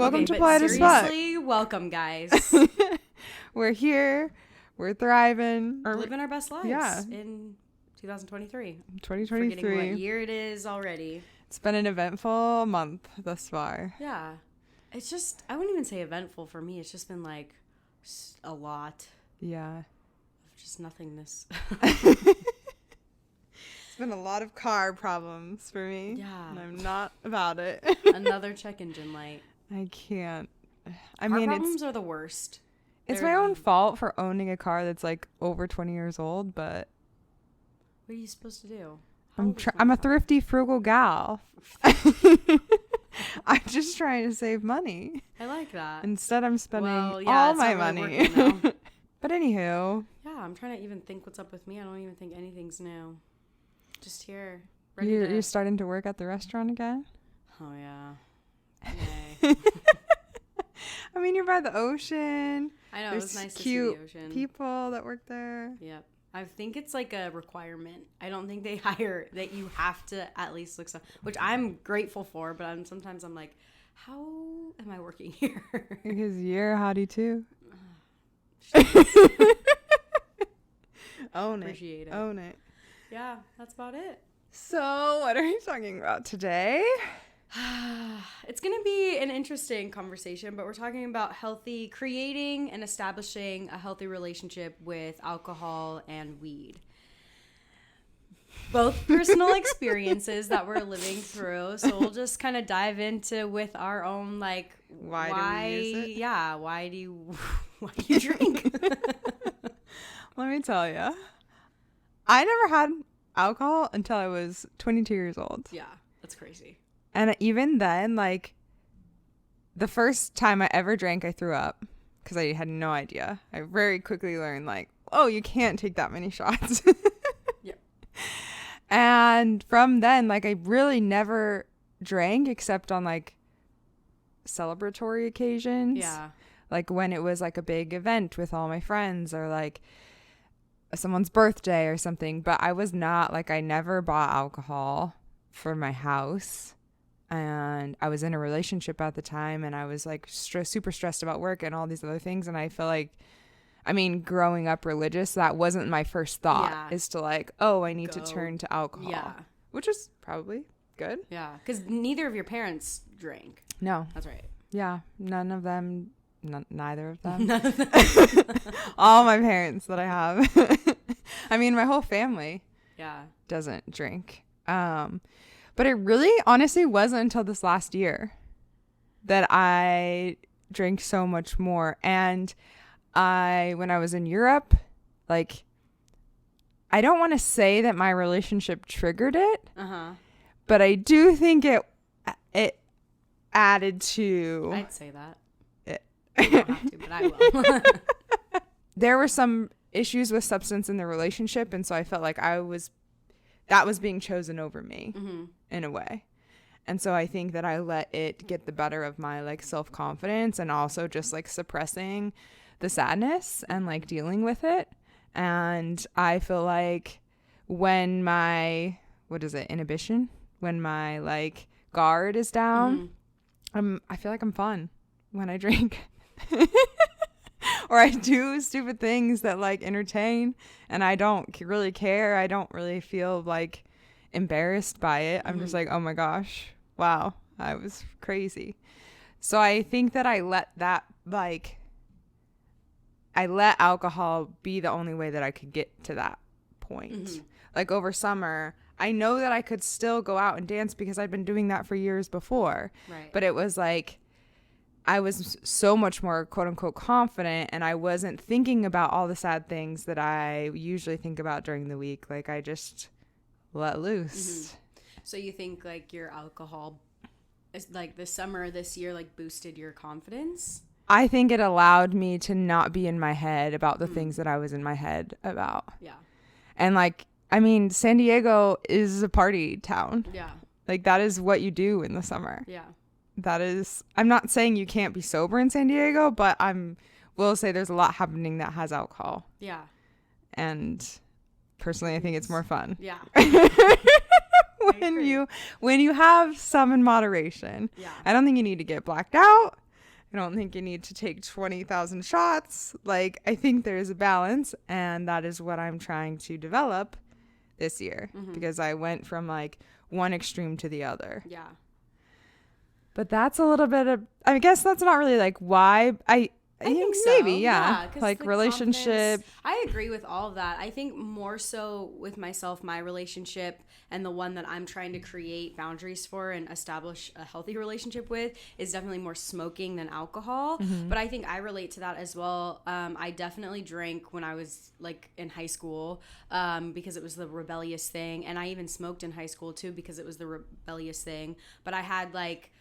Welcome to Polite as Fuck. Seriously, welcome, guys. We're here. We're thriving. We're living our best lives. Yeah. In 2023. 2023. Forgetting what year it is already. It's been an eventful month thus far. Yeah. It's just, I wouldn't even say eventful for me. It's just been like a lot Yeah. of just nothingness. It's been a lot of car problems for me. Yeah. And I'm not about it. Another check engine light. I can't. I Car mean, problems are the worst. it's They're my own the- fault for owning a car that's like over 20 years old, but What are you supposed to do? How old is I'm my a car? thrifty, frugal gal. I'm just trying to save money. I like that. Instead, I'm spending Well, yeah, all it's my not really money. working now. But anywho, Yeah, I'm trying to even think what's up with me. I don't even think anything's new. Just here. Ready you're to... starting to work at the restaurant again? Oh, yeah. Yay. I mean, you're by the ocean. I know, it There's was nice cute to see the ocean. people that work there. Yep. I think it's like a requirement. I don't think they hire that you have to at least look so, which I'm grateful for, but sometimes I'm like, how am I working here? Because you're a hottie too. Own it. Appreciate it. Own it. Yeah, that's about it. So, what are we talking about today? It's going to be an interesting conversation, but we're talking about creating and establishing a healthy relationship with alcohol and weed. Both personal experiences that we're living through. So we'll just kind of dive into with our own, like, Why do we use it? Yeah, why do you drink? Let me tell you. I never had alcohol until I was 22 years old. Yeah, that's crazy. And even then, like, the first time I ever drank, I threw up because I had no idea. I very quickly learned, like, oh, you can't take that many shots. Yep. And from then, like, I really never drank except on, like, celebratory occasions. Yeah. Like, when it was, like, a big event with all my friends or, like, someone's birthday or something. But I was not, like, I never bought alcohol for my house. And I was in a relationship at the time, and I was like super stressed about work and all these other things. And I feel like, I mean, growing up religious, that wasn't my first thought, Yeah. is to like, oh, I need to Go. turn to alcohol. Yeah. Which is probably good. Yeah. Because neither of your parents drank. No. That's right. Yeah. None of them. Neither of them. None of them. All my parents that I have. I mean, my whole family Yeah. doesn't drink. But it really honestly wasn't until this last year that I drank so much more. And when I was in Europe, like, I don't want to say that my relationship triggered it, Uh-huh. but I do think it added to I'd say that. it. You don't have to, but I will. There were some issues with substance in the relationship, and so I felt like that was being chosen over me Mm-hmm. in a way. And so I think that I let it get the better of my like self-confidence and also just like suppressing the sadness and like dealing with it. And I feel like when my, inhibition, when my like guard is down, I feel like I'm fun when I drink. Or I do stupid things that like entertain, and I don't really care. I don't really feel like embarrassed by it. I'm just like, oh my gosh, wow, I was crazy. So I think that I let alcohol be the only way that I could get to that point. Like over summer, I know that I could still go out and dance because I'd been doing that for years before. Right. But it was like, I was so much more quote unquote confident, and I wasn't thinking about all the sad things that I usually think about during the week. Like I just let loose. So you think like your alcohol is like the summer this year like boosted your confidence? I think it allowed me to not be in my head about the things that I was in my head about. Yeah. And like, I mean, San Diego is a party town. Yeah. Like that is what you do in the summer. Yeah. I'm not saying you can't be sober in San Diego, but will say there's a lot happening that has alcohol. Yeah. And personally, I think it's more fun. Yeah. when you have some in moderation. Yeah. I don't think you need to get blacked out, I don't think you need to take 20,000 shots. Like, I think there's a balance, and that is what I'm trying to develop this year, because I went from like one extreme to the other. Yeah. But that's a little bit of, I guess that's not really like why I think maybe, so. yeah. 'Cause like the relationship. confidence- I agree with all of that. I think more so with myself, my relationship, and the one that I'm trying to create boundaries for and establish a healthy relationship with is definitely more smoking than alcohol. But I think I relate to that as well. I definitely drank when I was like in high school because it was the rebellious thing. And I even smoked in high school too because it was the rebellious thing. But I had like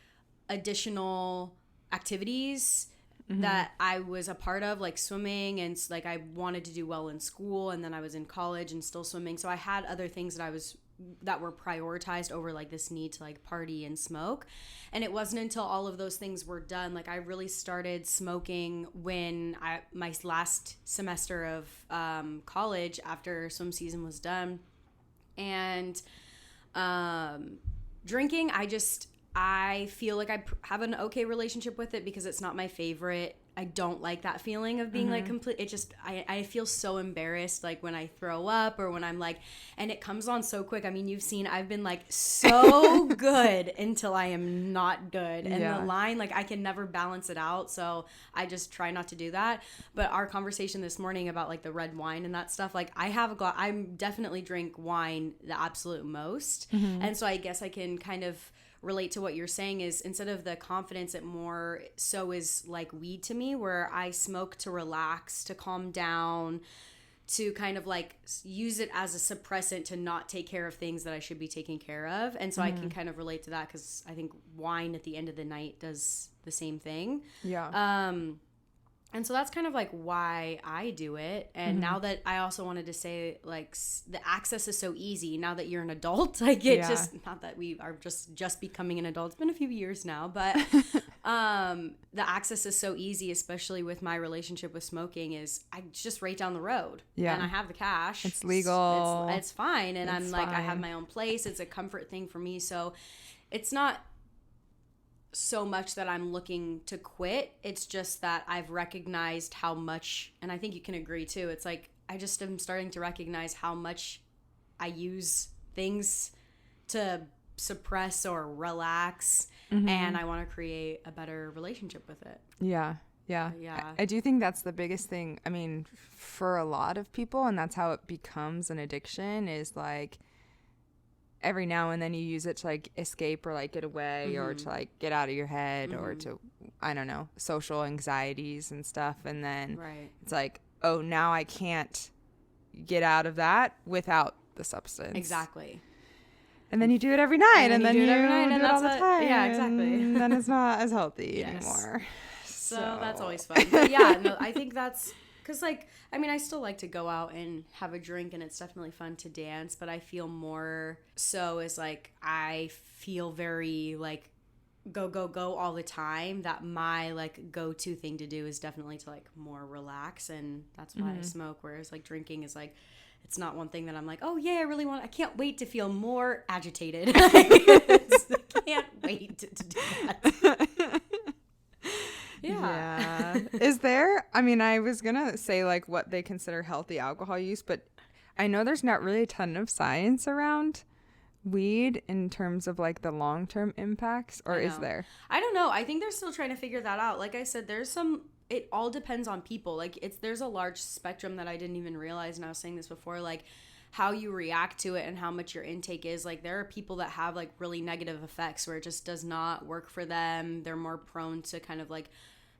additional activities that I was a part of, like swimming, and like I wanted to do well in school, and then I was in college and still swimming, so I had other things that were prioritized over like this need to like party and smoke. And it wasn't until all of those things were done, like I really started smoking when my last semester of college after swim season was done. And drinking, I feel like I have an okay relationship with it because it's not my favorite. I don't like that feeling of being like complete. It just, I feel so embarrassed like when I throw up or when I'm like, and it comes on so quick. I mean, you've seen, I've been like so good until I am not good. And the line, like I can never balance it out. So I just try not to do that. But our conversation this morning about like the red wine and that stuff, like I definitely drink wine the absolute most. And so I guess I can kind of relate to what you're saying is instead of the confidence, it more so is like weed to me, where I smoke to relax, to calm down, to kind of like use it as a suppressant to not take care of things that I should be taking care of. And so I can kind of relate to that because I think wine at the end of the night does the same thing. Yeah. And so that's kind of like why I do it. And now that I also wanted to say, like, the access is so easy now that you're an adult. Like, it just, not that we are just becoming an adult. It's been a few years now, but the access is so easy, especially with my relationship with smoking, is I just right down the road. Yeah. And I have the cash. It's legal. It's fine. And It's I'm like, I have fine. my own place. It's a comfort thing for me. So it's not so much that I'm looking to quit. It's just that I've recognized how much, and I think you can agree too, it's like I just am starting to recognize how much I use things to suppress or relax, and I want to create a better relationship with it. Yeah. I do think that's the biggest thing. I mean, for a lot of people, and that's how it becomes an addiction, is like every now and then you use it to like escape or like get away or to like get out of your head or to, I don't know, social anxieties and stuff. And then it's like, oh, now I can't get out of that without the substance. Exactly. And then you do it every night, and then you do it all the that's time. yeah, exactly. And then it's not as healthy anymore. So that's always fun. But yeah, no, I think that's because, like, I mean, I still like to go out and have a drink, and it's definitely fun to dance, but I feel more so as, like, I feel very, like, go all the time, that my, like, go-to thing to do is definitely to, like, more relax, and that's why I smoke, whereas, like, drinking is, like, it's not one thing that I'm like, oh, yeah, I can't wait to feel more agitated. I can't wait to do that. Yeah. Is there, I mean, I was going to say like what they consider healthy alcohol use, but I know there's not really a ton of science around weed in terms of like the long-term impacts, or is there? I don't know. I think they're still trying to figure that out. Like I said, it all depends on people. Like there's a large spectrum that I didn't even realize. And I was saying this before, like how you react to it and how much your intake is. Like there are people that have like really negative effects where it just does not work for them. They're more prone to kind of like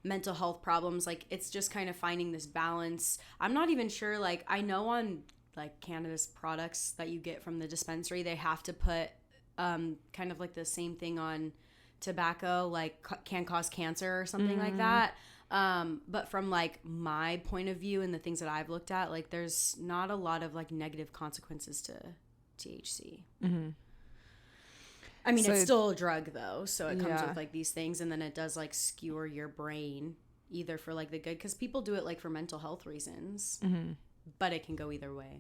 mental health problems. Like it's just kind of finding this balance. I'm not even sure, like I know on like cannabis products that you get from the dispensary, they have to put kind of like the same thing on tobacco, like can cause cancer or something like that. But from like my point of view and the things that I've looked at, like there's not a lot of like negative consequences to THC. I mean, so it's still a drug though, so it comes with like these things, and then it does like skewer your brain either for like the good, because people do it like for mental health reasons, but it can go either way.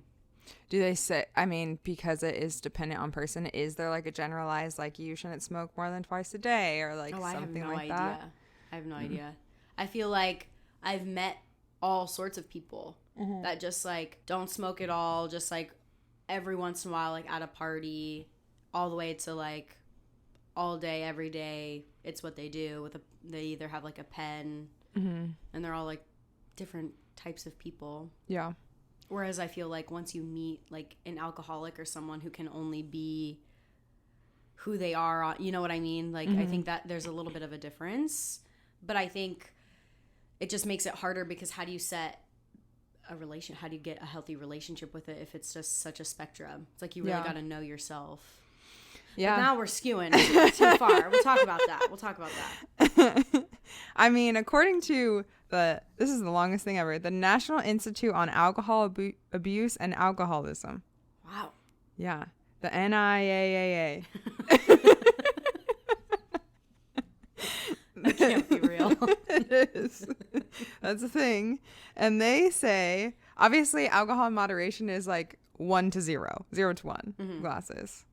Do they say, I mean, because it is dependent on person, is there like a generalized like you shouldn't smoke more than twice a day or like something like that? I have no idea. I feel like I've met all sorts of people that just like don't smoke at all, just like every once in a while, like at a party, all the way to like all day, every day. It's what they do. They either have like a pen, and they're all like different types of people. Yeah. Whereas I feel like once you meet like an alcoholic or someone who can only be who they are, you know what I mean? Like, I think that there's a little bit of a difference, but I think it just makes it harder because how do you get a healthy relationship with it if it's just such a spectrum? It's like you really got to know yourself. Yeah. But now we're skewing too far. We'll talk about that. I mean, according to this is the longest thing ever, the National Institute on Alcohol Abuse and Alcoholism. Wow. Yeah. The NIAAA. That can't be real. It is. That's a thing. And they say, obviously, alcohol in moderation is like 1 to 0, 0 to 1 glasses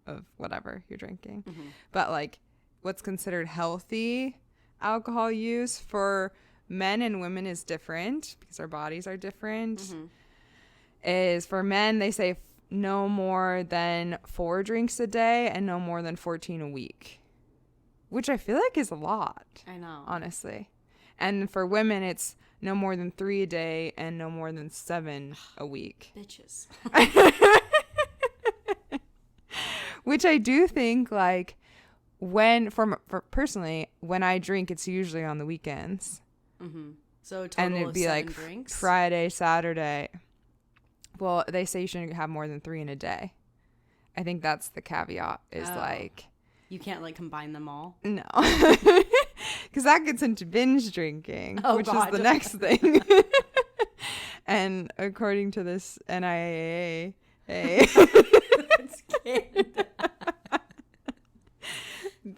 of whatever you're drinking. But like what's considered healthy alcohol use for men and women is different because our bodies are different. Is for men, they say no more than 4 drinks a day and no more than 14 a week, which I feel like is a lot. I know. Honestly. And for women, it's no more than 3 a day and no more than 7 a week. Bitches. Which I do think, like, for personally, when I drink, it's usually on the weekends. So a total and it'd of be 7 like drinks? Friday, Saturday. Well, they say you shouldn't have more than 3 in a day. I think that's the caveat. Is like you can't like combine them all. No, because that gets into binge drinking, which God. is the next thing. And according to this NIAAA.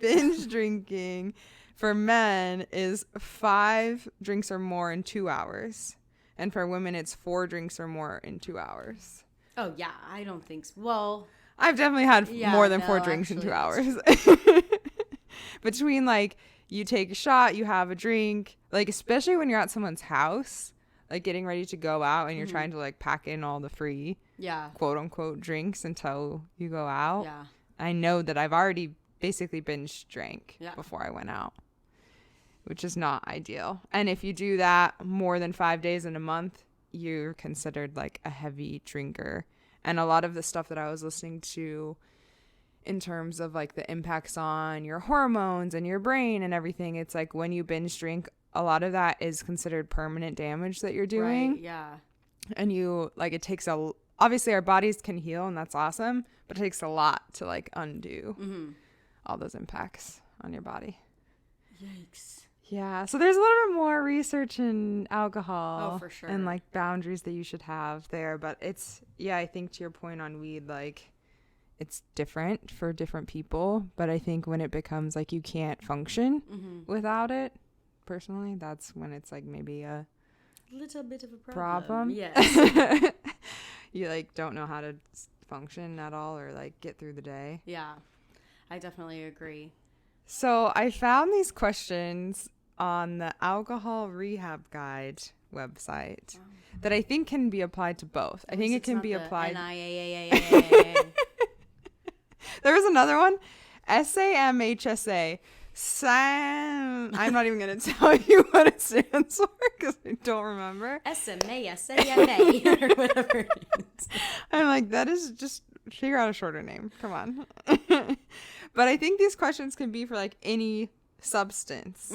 Binge drinking for men is 5 drinks or more in 2 hours. And for women, it's 4 drinks or more in 2 hours. Oh, yeah. I don't think so. Well, I've definitely had more than 4 drinks in 2 hours. Between, like, you take a shot, you have a drink. Like, especially when you're at someone's house, like, getting ready to go out and you're trying to, like, pack in all the free, quote-unquote, drinks until you go out. Yeah. I know that I've already basically binge drank before I went out, which is not ideal. And if you do that more than 5 days in a month, you're considered like a heavy drinker. And a lot of the stuff that I was listening to in terms of like the impacts on your hormones and your brain and everything, it's like when you binge drink, a lot of that is considered permanent damage that you're doing. Right, yeah. And you like, it takes obviously our bodies can heal and that's awesome, but it takes a lot to like undo all those impacts on your body. Yikes. Yeah, so there's a little bit more research in alcohol. Oh, for sure. And like boundaries that you should have there, but it's I think to your point on weed, like it's different for different people, but I think when it becomes like you can't function without it, personally, that's when it's like maybe a little bit of a problem. Yes. You like don't know how to function at all or like get through the day. Yeah. I definitely agree. So I found these questions on the Alcohol Rehab Guide website that I think can be applied to both. I think it can be applied. There was another one, SAMHSA. I'm not even going to tell you what it stands for because I don't remember. SMASAMA or whatever it is. I'm like, that is just figure out a shorter name. Come on. But I think these questions can be for like any substance.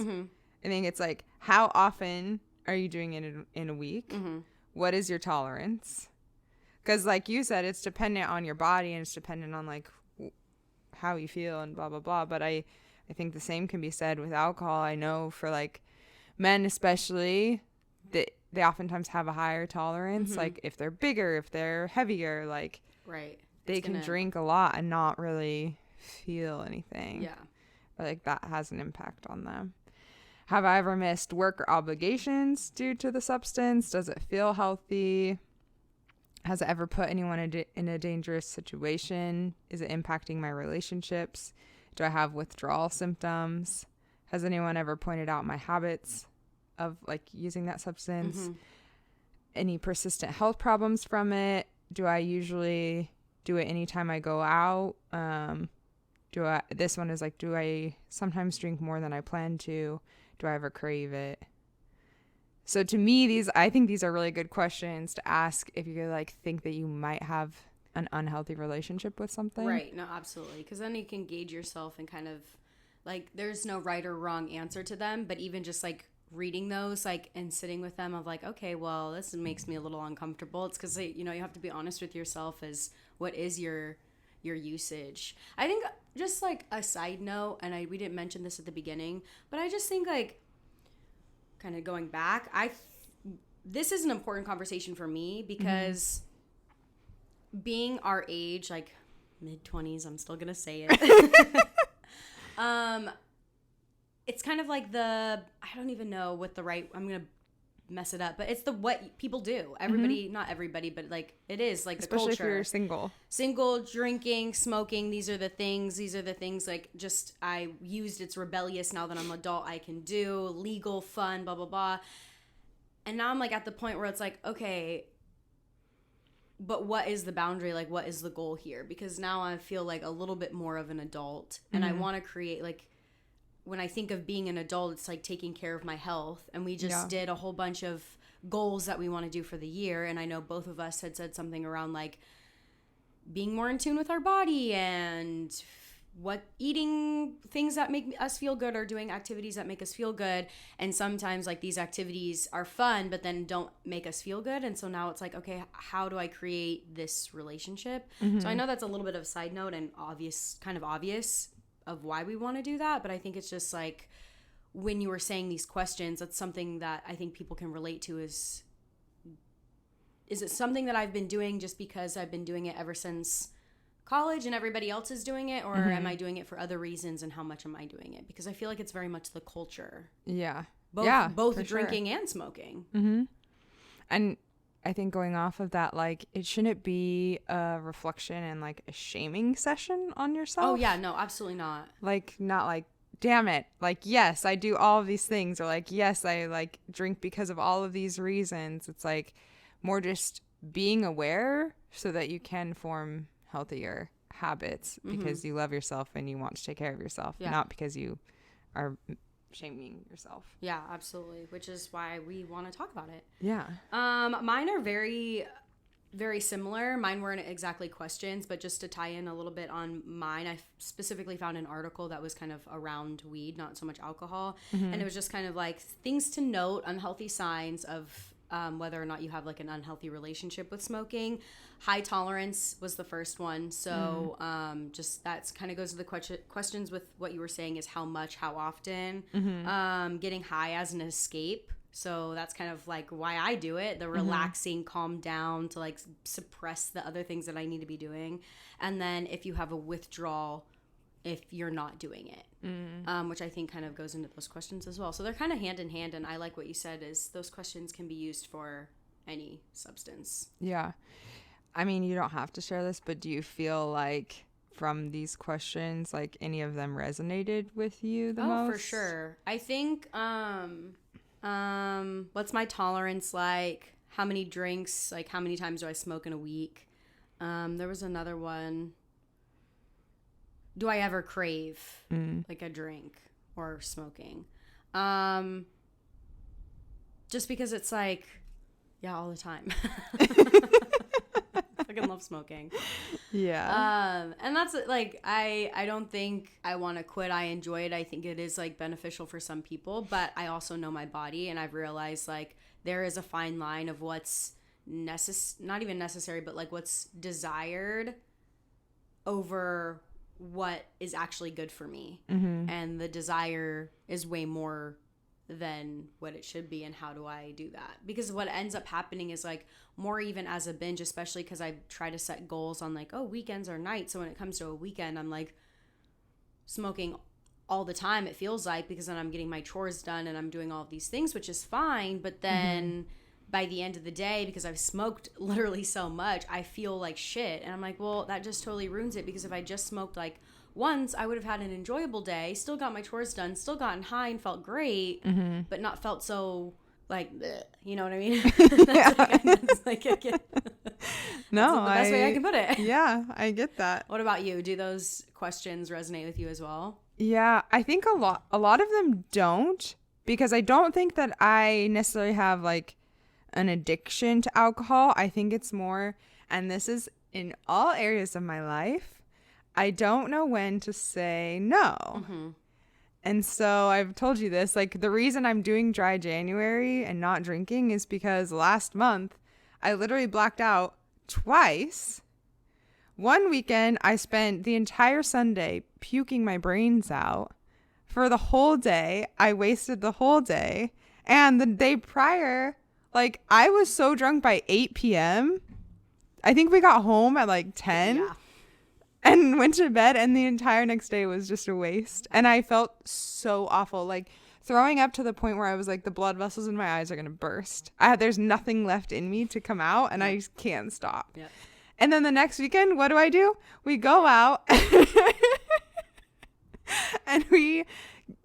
I think it's like, how often are you doing it in a week? What is your tolerance? Because like you said, it's dependent on your body and it's dependent on like how you feel and blah, blah, blah. But I think the same can be said with alcohol. I know for like men especially, they oftentimes have a higher tolerance. Like if they're bigger, if they're heavier, like they can drink a lot and not really feel anything. Yeah. But like that has an impact on them. Have I ever missed work or obligations due to the substance? Does it feel healthy? Has it ever put anyone in a dangerous situation? Is it impacting my relationships? Do I have withdrawal symptoms? Has anyone ever pointed out my habits of like using that substance? Any persistent health problems from it? Do I usually do it anytime I go out? This one is like, do I sometimes drink more than I plan to? Do I ever crave it? So to me, I think these are really good questions to ask if you like think that you might have an unhealthy relationship with something. Right. No, absolutely. Because then you can gauge yourself and kind of like, there's no right or wrong answer to them, but even just like reading those like and sitting with them of like, okay, well, this makes me a little uncomfortable. It's because, you know, you have to be honest with yourself as what is your usage. I think just like a side note, and we didn't mention this at the beginning, but I just think like kind of going back, this is an important conversation for me because being our age, like mid-20s, I'm still gonna say it. It's kind of like I don't even know what I'm gonna mess it up, but it's what people do. Everybody, not everybody, but like it is like especially the culture. If you're single, drinking, smoking. These are the things like just I used. It's rebellious now that I'm an adult. I can do legal, fun, blah blah blah. And now I'm like at the point where it's like, okay, but what is the boundary? Like, what is the goal here? Because now I feel like a little bit more of an adult, and I want to create like. When I think of being an adult, it's like taking care of my health. And we just did a whole bunch of goals that we want to do for the year. And I know both of us had said something around like being more in tune with our body and eating things that make us feel good or doing activities that make us feel good. And sometimes like these activities are fun, but then don't make us feel good. And so now it's like, okay, how do I create this relationship? So I know that's a little bit of a side note and obvious of why we want to do that, but I think it's just like when you were saying these questions, that's something that I think people can relate to is it something that I've been doing just because I've been doing it ever since college and everybody else is doing it, or am I doing it for other reasons, and how much am I doing it? Because I feel like it's very much the culture. Both drinking and smoking. And I think going off of that, like, it shouldn't be a reflection and like a shaming session on yourself. Oh yeah, no, absolutely not. Like, not like, damn it, like, yes, I do all of these things, or like, yes, I like drink because of all of these reasons. It's like more just being aware so that you can form healthier habits because you love yourself and you want to take care of yourself, not because you are shaming yourself. Yeah, absolutely. Which is why we want to talk about it. Yeah. Mine are very, very similar. Mine weren't exactly questions, but just to tie in a little bit on mine, I specifically found an article that was kind of around weed, not so much alcohol. And it was just kind of like things to note, unhealthy signs of whether or not you have like an unhealthy relationship with smoking. High tolerance was the first one. So just that's kind of goes to the questions with what you were saying is how much, how often. Getting high as an escape. So that's kind of like why I do it. The relaxing, calm down to like suppress the other things that I need to be doing. And then if you have a withdrawal, if you're not doing it, which I think kind of goes into those questions as well. So they're kind of hand in hand. And I like what you said is those questions can be used for any substance. Yeah. I mean, you don't have to share this, but do you feel like from these questions, like any of them resonated with you the most? Oh, for sure. I think, what's my tolerance like? How many drinks, like how many times do I smoke in a week? There was another one. Do I ever crave like a drink or smoking? Just because it's like, yeah, all the time. I fucking love smoking. Yeah. And that's like, I don't think I want to quit. I enjoy it. I think it is like beneficial for some people, but I also know my body, and I've realized like there is a fine line of what's not even necessary, but like what's desired over what is actually good for me. And the desire is way more than what it should be. And how do I do that? Because what ends up happening is like more even as a binge, especially because I try to set goals on like, oh, weekends or nights. So when it comes to a weekend, I'm like smoking all the time, it feels like, because then I'm getting my chores done and I'm doing all of these things, which is fine. But then by the end of the day, because I've smoked literally so much, I feel like shit. And I'm like, well, that just totally ruins it, because if I just smoked like once I would have had an enjoyable day, still got my chores done, still gotten high and felt great, but not felt so like, bleh, you know what I mean? That's like again, No, that's the best way I can put it. Yeah, I get that. What about you? Do those questions resonate with you as well? Yeah, I think a lot of them don't, because I don't think that I necessarily have like an addiction to alcohol. I think it's more, and this is in all areas of my life, I don't know when to say no. Mm-hmm. And so I've told you this, like the reason I'm doing dry January and not drinking is because last month I literally blacked out twice. One weekend I spent the entire Sunday puking my brains out. For the whole day, I wasted the whole day. And the day prior, like I was so drunk by 8 p.m. I think we got home at like 10. Yeah. And went to bed, and the entire next day was just a waste. And I felt so awful, like throwing up to the point where I was like, the blood vessels in my eyes are going to burst. There's nothing left in me to come out, and I just can't stop. Yep. And then the next weekend, what do? We go out, and we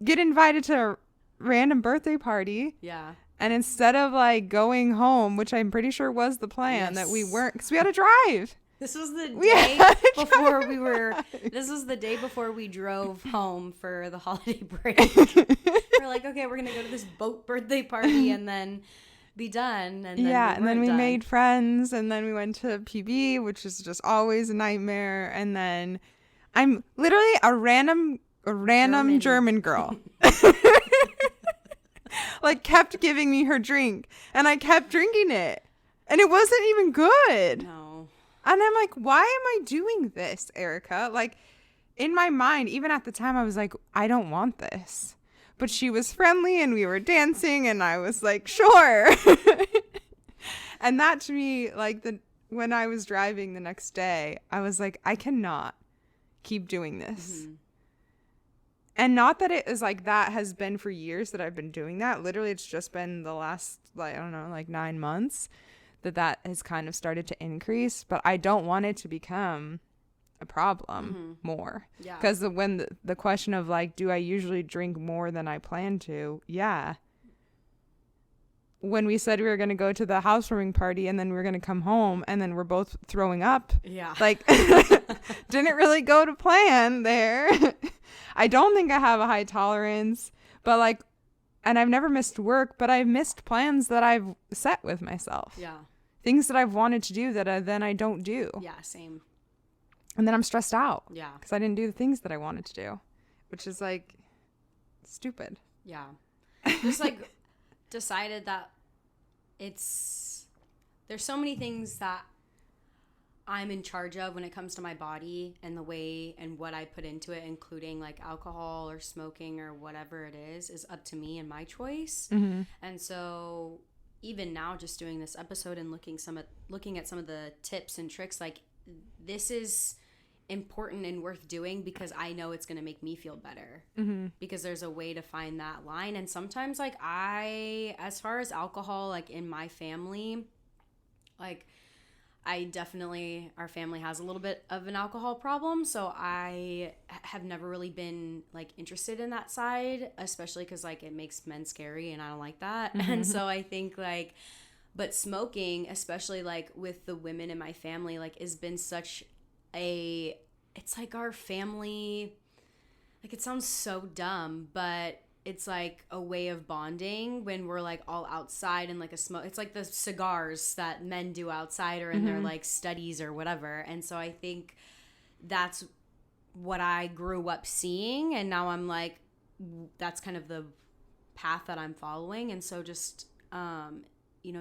get invited to a random birthday party. Yeah. And instead of like going home, which I'm pretty sure was the plan, that we weren't, because we had to drive. This was the We day had to before drive. we were. This was the day before we drove home for the holiday break. We're like, okay, we're gonna go to this boat birthday party and then be done. And then yeah, we and then we weren't done. made friends, and then we went to PB, which is just always a nightmare. And then I'm literally a random German girl. Like kept giving me her drink, and I kept drinking it, and it wasn't even good. No. And I'm like, why am I doing this, Erica? Like, in my mind, even at the time, I was like, I don't want this. But she was friendly, and we were dancing, and I was like, sure. And that to me, like, when I was driving the next day, I was like, I cannot keep doing this. Mm-hmm. And not that it is like that has been for years that I've been doing that. Literally, it's just been the last, like, I don't know, like 9 months that has kind of started to increase. But I don't want it to become a problem more. Yeah. Because when the question of like, do I usually drink more than I plan to? Yeah. When we said we were going to go to the housewarming party and then we were going to come home and then we're both throwing up. Yeah. Like, didn't really go to plan there. I don't think I have a high tolerance, but like, and I've never missed work, but I've missed plans that I've set with myself. Yeah. Things that I've wanted to do that then I don't do. Yeah. Same. And then I'm stressed out. Yeah. Because I didn't do the things that I wanted to do, which is like stupid. Yeah. Just like decided that there's so many things that I'm in charge of when it comes to my body and the way and what I put into it, including like alcohol or smoking or whatever it is up to me and my choice. Mm-hmm. And so even now, just doing this episode and looking at some of the tips and tricks, like this is important and worth doing because I know it's going to make me feel better. Mm-hmm. Because there's a way to find that line. And sometimes like as far as alcohol, like in my family, like I definitely, our family has a little bit of an alcohol problem. So I have never really been like interested in that side, especially because like it makes men scary and I don't like that. Mm-hmm. And so I think like, but smoking, especially like with the women in my family, like has been such it's like our family, like it sounds so dumb, but it's like a way of bonding when we're like all outside and like it's like the cigars that men do outside or in their like studies or whatever. And so I think that's what I grew up seeing, and now I'm like, that's kind of the path that I'm following. And so just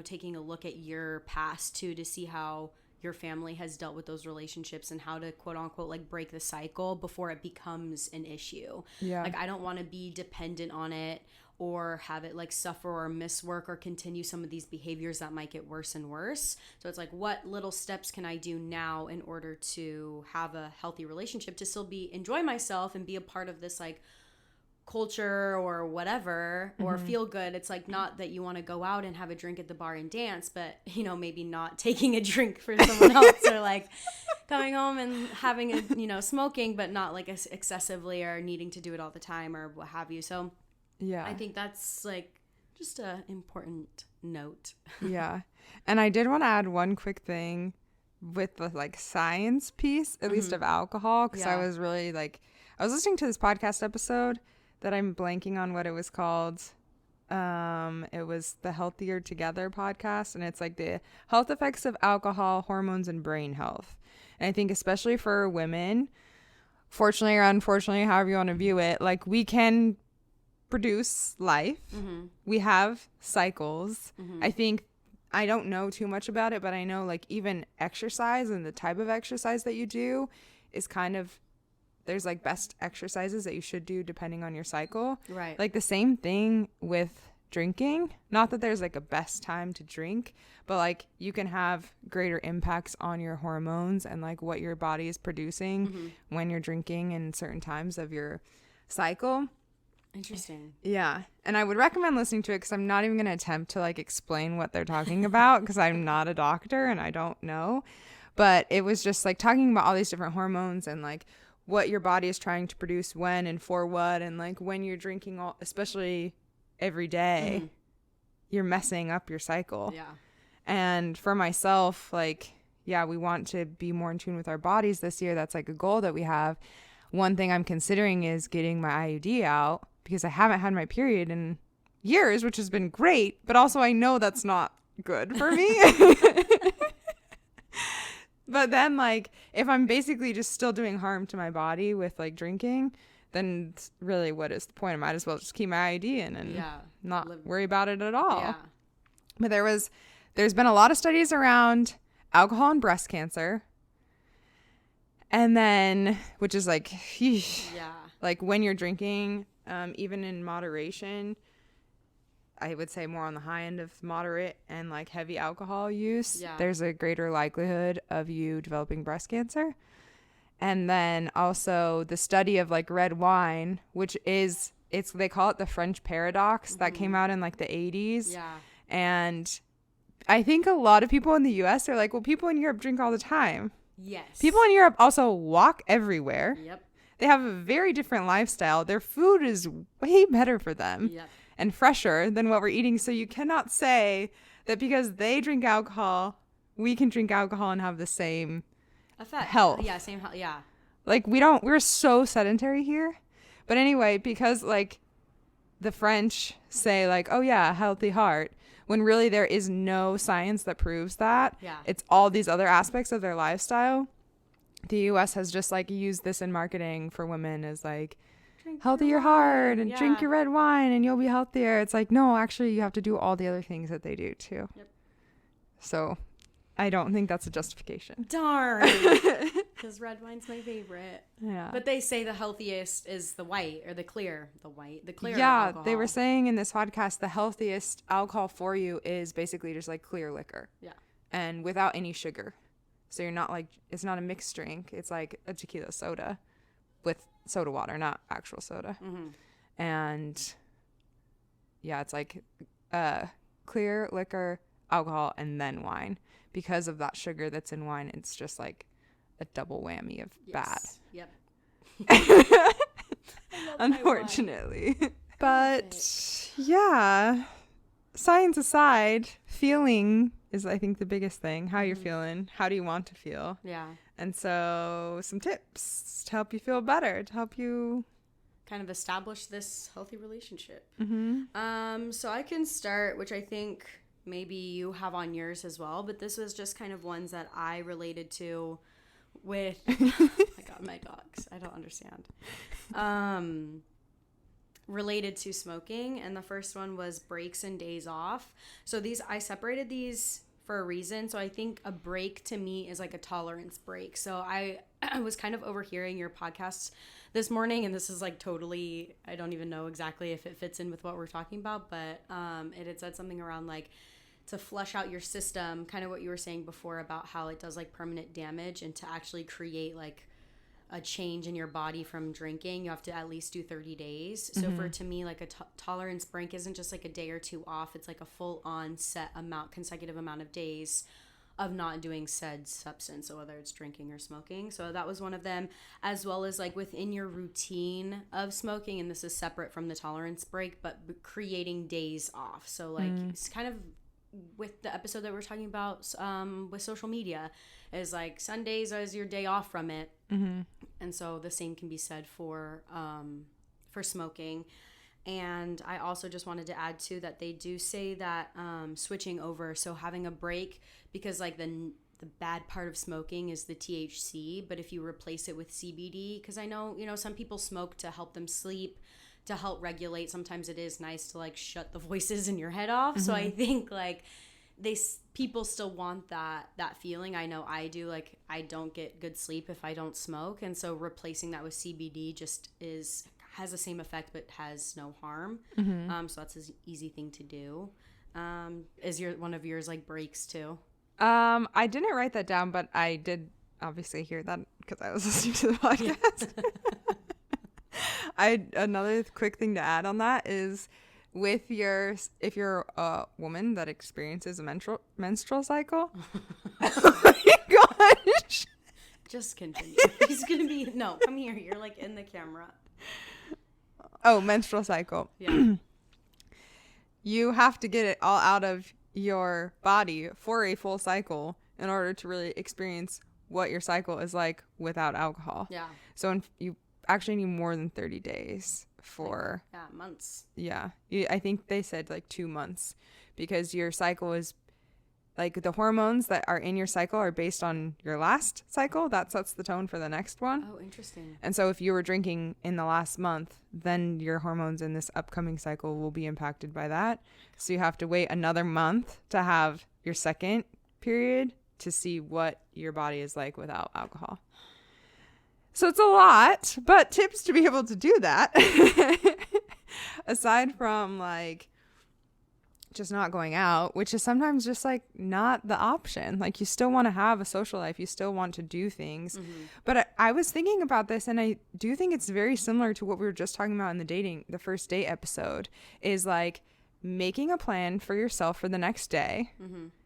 taking a look at your past too, to see how your family has dealt with those relationships and how to quote unquote like break the cycle before it becomes an issue. Yeah. Like I don't want to be dependent on it or have it like suffer or miss work or continue some of these behaviors that might get worse and worse. So it's like, what little steps can I do now in order to have a healthy relationship, to still enjoy myself and be a part of this like culture or whatever, or feel good. It's like not that you want to go out and have a drink at the bar and dance, but maybe not taking a drink for someone else or like coming home and having a, smoking, but not like excessively or needing to do it all the time or what have you. So Yeah. I think that's like just a important note. Yeah. And I did want to add one quick thing with the like science piece, at least of alcohol, because I Yeah. was really like, I was listening to this podcast episode that I'm blanking on what it was called. It was the Healthier Together podcast, and it's like the health effects of alcohol, hormones, and brain health. And I think especially for women, fortunately or unfortunately, however you want to view it, like we can produce life. We have cycles. I think I don't know too much about it, but I know like even exercise and the type of exercise that you do is kind of, there's like best exercises that you should do depending on your cycle. Right. Like the same thing with drinking. Not that there's like a best time to drink, but like you can have greater impacts on your hormones and like what your body is producing when you're drinking in certain times of your cycle. Interesting. Yeah. And I would recommend listening to it because I'm not even going to attempt to like explain what they're talking about because I'm not a doctor and I don't know. But it was just like talking about all these different hormones and like what your body is trying to produce when and for what. And like when you're drinking, especially every day, you're messing up your cycle. Yeah. And for myself, like, yeah, we want to be more in tune with our bodies this year. That's like a goal that we have. One thing I'm considering is getting my IUD out because I haven't had my period in years, which has been great. But also I know that's not good for me. But then like if I'm basically just still doing harm to my body with like drinking, then really what is the point? I might as well just keep my IUD in and not worry about it at all. Yeah. But there's been a lot of studies around alcohol and breast cancer. And then, which is like, like when you're drinking, even in moderation, I would say more on the high end of moderate and like heavy alcohol use, there's a greater likelihood of you developing breast cancer. And then also the study of like red wine, which is, they call it the French paradox that came out in like the 80s. Yeah. And I think a lot of people in the US are like, well, people in Europe drink all the time. Yes. People in Europe also walk everywhere. Yep. They have a very different lifestyle. Their food is way better for them and fresher than what we're eating. So you cannot say that because they drink alcohol, we can drink alcohol and have the same health. Yeah, same health. Yeah. Like we're so sedentary here. But anyway, because like the French say like, oh yeah, healthy heart, when really there is no science that proves that. Yeah. It's all these other aspects of their lifestyle. The US has just like used this in marketing for women as like healthy your heart and drink your red wine and you'll be healthier. It's like, no, actually you have to do all the other things that they do too. Yep. So I don't think that's a justification. Darn. Because red wine's my favorite. Yeah. But they say the healthiest is the white or the clear. The clear Yeah, alcohol. they were saying in this podcast the healthiest alcohol for you is basically just like clear liquor. Yeah. And without any sugar. So you're not like, it's not a mixed drink. It's like a tequila soda with soda water, not actual soda. And yeah, it's like clear liquor, alcohol, and then wine. Because of that sugar that's in wine, it's just like a double whammy of bad. Yep. Unfortunately. But yeah, science aside, feeling is I think the biggest thing. How you're feeling. How do you want to feel? Yeah. And so some tips to help you feel better, to help you kind of establish this healthy relationship. Mm-hmm. So I can start, which I think maybe you have on yours as well, but this was just kind of ones that I related to with I got my dogs. I don't understand. Related to smoking, and the first one was breaks and days off. So these, I separated these for a reason. So I think a break to me is like a tolerance break. So I was kind of overhearing your podcast this morning, and this is like totally, I don't even know exactly if it fits in with what we're talking about, but it had said something around like to flush out your system, kind of what you were saying before about how it does like permanent damage, and to actually create like a change in your body from drinking, you have to at least do 30 days. So for to me, like a tolerance break isn't just like a day or two off. It's like a full on set amount, consecutive amount of days of not doing said substance, so whether it's drinking or smoking. So that was one of them, as well as like within your routine of smoking, and this is separate from the tolerance break, but creating days off. So like it's kind of with the episode that we're talking about with social media, is like Sundays is your day off from it. And so the same can be said for smoking. And I also just wanted to add too that they do say that switching over, so having a break, because like the bad part of smoking is the THC, but if you replace it with CBD, because I know, you know, some people smoke to help them sleep, to help regulate. Sometimes it is nice to like shut the voices in your head off. So I think like people still want that feeling. I know I do. Like I don't get good sleep if I don't smoke, and so replacing that with CBD just has the same effect but has no harm. So that's an easy thing to do. Is one of yours like breaks too? I didn't write that down, but I did obviously hear that because I was listening to the podcast. Another quick thing to add on that is if you're a woman that experiences a menstrual cycle. Oh my gosh. Just continue. He's gonna be come here. You're like in the camera. Oh, menstrual cycle. Yeah. You have to get it all out of your body for a full cycle in order to really experience what your cycle is like without alcohol. Yeah. So you actually need more than 30 days for... months. Yeah. I think they said like 2 months, because your cycle is... Like the hormones that are in your cycle are based on your last cycle. That sets the tone for the next one. Oh, interesting. And so if you were drinking in the last month, then your hormones in this upcoming cycle will be impacted by that. So you have to wait another month to have your second period to see what your body is like without alcohol. So it's a lot, but tips to be able to do that. Aside from like just not going out, which is sometimes just like not the option. Like you still want to have a social life, you still want to do things. But I was thinking about this, and I do think it's very similar to what we were just talking about in the first date episode, is like making a plan for yourself for the next day,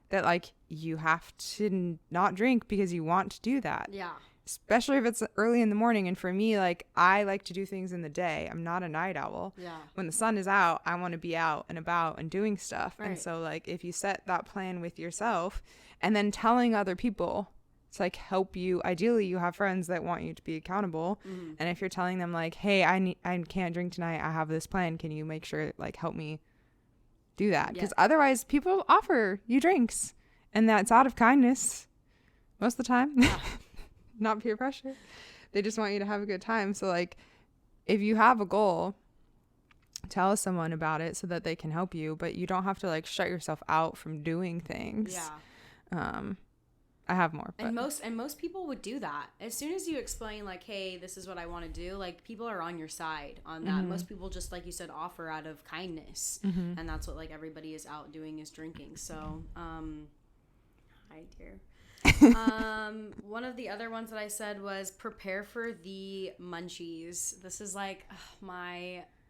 that like you have to not drink because you want to do that. Yeah. Especially if it's early in the morning. And for me, like I like to do things in the day. I'm not a night owl. Yeah. When the sun is out, I want to be out and about and doing stuff. Right. And so like if you set that plan with yourself and then telling other people to like help you, ideally you have friends that want you to be accountable. And if you're telling them like, hey, I can't drink tonight, I have this plan, can you make sure like help me do that? Because otherwise people offer you drinks, and that's out of kindness most of the time. Not peer pressure. They just want you to have a good time. So like if you have a goal, tell someone about it so that they can help you, but you don't have to like shut yourself out from doing things. I have more, but. and most people would do that as soon as you explain like, hey, this is what I want to do. Like people are on your side on that. Most people, just like you said, offer out of kindness, and that's what like everybody is out doing, is drinking. So hi dear. One of the other ones that I said was prepare for the munchies. This is like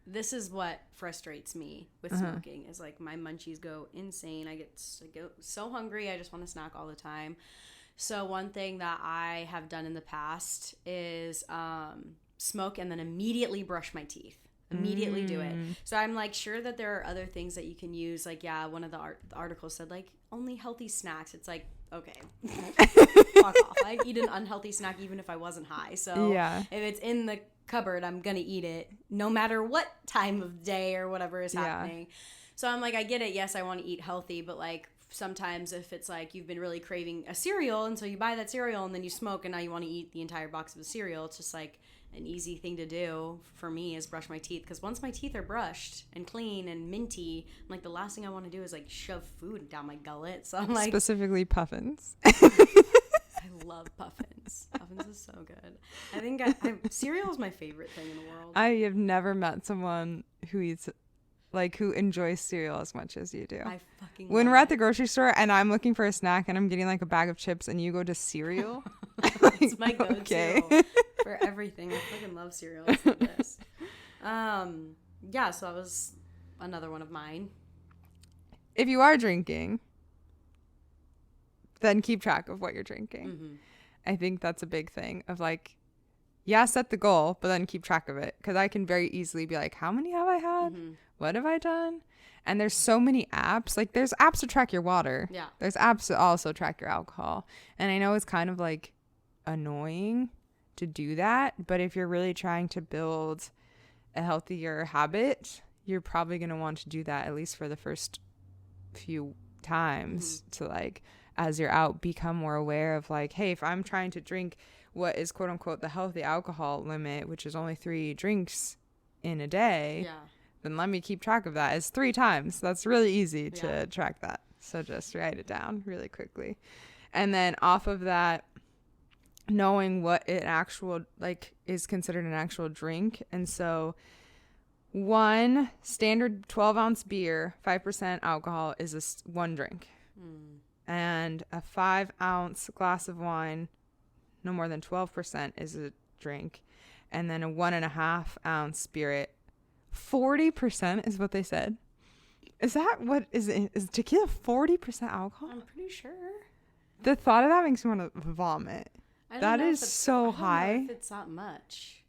this is what frustrates me with smoking, is like my munchies go insane. I get so hungry, I just want to snack all the time. So one thing that I have done in the past is smoke and then immediately brush my teeth. Immediately do it. So I'm like sure that there are other things that you can use. Like, yeah, one of the articles said like only healthy snacks. It's like, okay, fuck off. I'd eat an unhealthy snack even if I wasn't high. So if it's in the cupboard, I'm gonna eat it no matter what time of day or whatever is happening. So I'm like, I get it. Yes, I want to eat healthy, but like sometimes if it's like you've been really craving a cereal, and so you buy that cereal and then you smoke and now you want to eat the entire box of the cereal, it's just like an easy thing to do for me is brush my teeth, because once my teeth are brushed and clean and minty, I'm like, the last thing I want to do is like shove food down my gullet. So I'm like, specifically puffins. I love puffins. Puffins is so good. I think cereal is my favorite thing in the world. I have never met someone who enjoys cereal as much as you do. I fucking when love we're at the grocery store and I'm looking for a snack and I'm getting like a bag of chips and you go to cereal, it's my go-to. Okay. For everything. I fucking love cereal. It's the best. So that was another one of mine. If you are drinking, then keep track of what you're drinking. Mm-hmm. I think that's a big thing of like, yeah, set the goal, but then keep track of it. Because I can very easily be like, how many have I had? Mm-hmm. What have I done? And there's so many apps. Like there's apps to track your water. Yeah. There's apps to also track your alcohol. And I know it's kind of like annoying to do that. But if you're really trying to build a healthier habit, you're probably going to want to do that at least for the first few times to like, as you're out, become more aware of like, hey, if I'm trying to drink what is quote unquote the healthy alcohol limit, which is only 3 drinks in a day, then let me keep track of that. It's 3 times. That's really easy to track that. So just write it down really quickly. And then off of that, knowing what an actual like is considered an actual drink. And so one standard 12-ounce beer, 5% alcohol, is one drink. And a 5-ounce glass of wine, no more than 12%, is a drink. And then a 1.5-ounce spirit, 40% is what they said. Is that what is it? Is tequila 40% alcohol? I'm pretty sure. The thought of that makes me want to vomit. That is so I don't high. know if it's that much.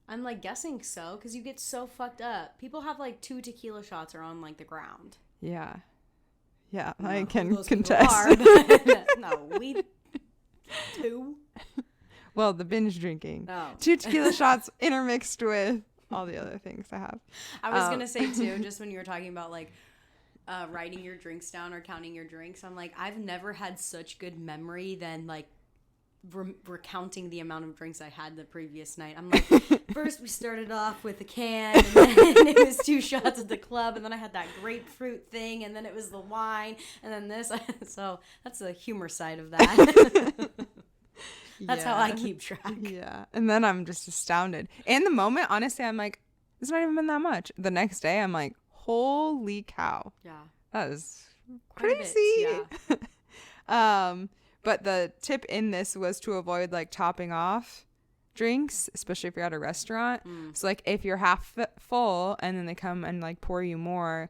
I'm like guessing so because you get so fucked up. People have like 2 tequila shots are on like the ground. Yeah. Yeah, I I don't know can who those people contest. are, but no, we 2. Well, the binge drinking. No. 2 tequila shots intermixed with all the other things I have. I was going to say too, just when you were talking about like writing your drinks down or counting your drinks, I'm like, I've never had such good memory than like recounting the amount of drinks I had the previous night. I'm like, first we started off with a can, and then it was 2 shots at the club, and then I had that grapefruit thing, and then it was the wine, and then this. So that's the humor side of that. That's how I keep track. Yeah. And then I'm just astounded. In the moment, honestly, I'm like, it's not even been that much. The next day, I'm like, holy cow. Yeah. That is Quite crazy. a bit, yeah. But the tip in this was to avoid like topping off drinks, especially if you're at a restaurant. So like if you're half full and then they come and like pour you more,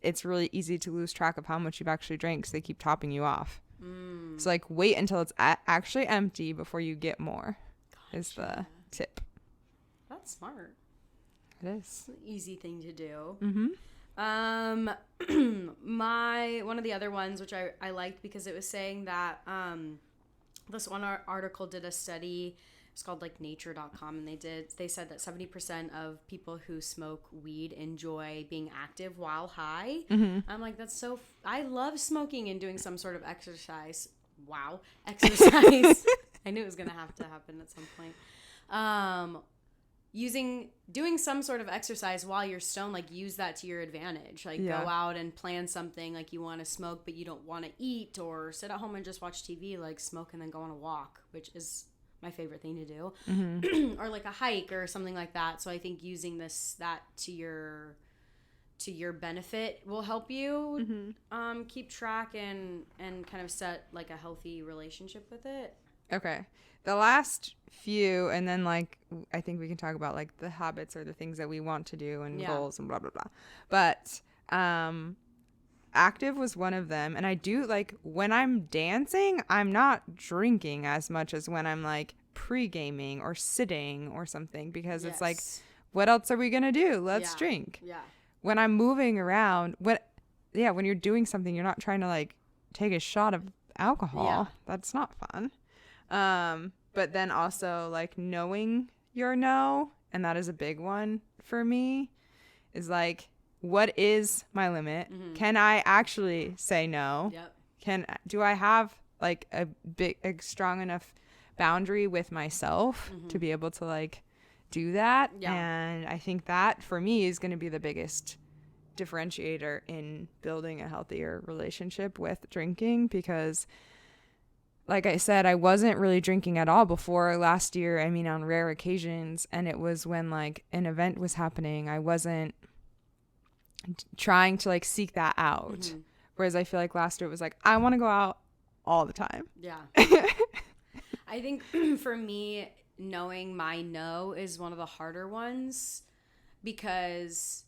it's really easy to lose track of how much you've actually drank because they keep topping you off. So like wait until it's actually empty before you get more. Gotcha. Is the tip. That's smart. It is. It's an easy thing to do. Mm-hmm. One of the other ones, which I liked because it was saying that this one article did a study. It's called like nature.com, and they said that 70% of people who smoke weed enjoy being active while high. I'm like, that's so I love smoking and doing some sort of exercise. Wow, exercise. I knew it was gonna have to happen at some point. Doing some sort of exercise while you're stoned, like use that to your advantage. Like go out and plan something, like you want to smoke but you don't want to eat, or sit at home and just watch TV, like smoke and then go on a walk, which is my favorite thing to do. Or like a hike or something like that. So I think using that to your benefit will help you keep track and kind of set like a healthy relationship with it. Okay. The last few, and then like I think we can talk about like the habits or the things that we want to do and goals and blah blah blah. But active was one of them, and I do like when I'm dancing, I'm not drinking as much as when I'm like pre-gaming or sitting or something, because it's like, what else are we gonna do? Let's drink. Yeah. When I'm moving around, when you're doing something, you're not trying to like take a shot of alcohol. Yeah. That's not fun. But then also like knowing your no, and that is a big one for me, is like, what is my limit? Can I actually say no? Do I have like a strong enough boundary with myself to be able to like do that? And I think that for me is going to be the biggest differentiator in building a healthier relationship with drinking, because like I said, I wasn't really drinking at all before last year. I mean, on rare occasions. And it was when like an event was happening, I wasn't trying to like seek that out. Whereas I feel like last year it was like, I want to go out all the time. Yeah. I think for me, knowing my no is one of the harder ones, because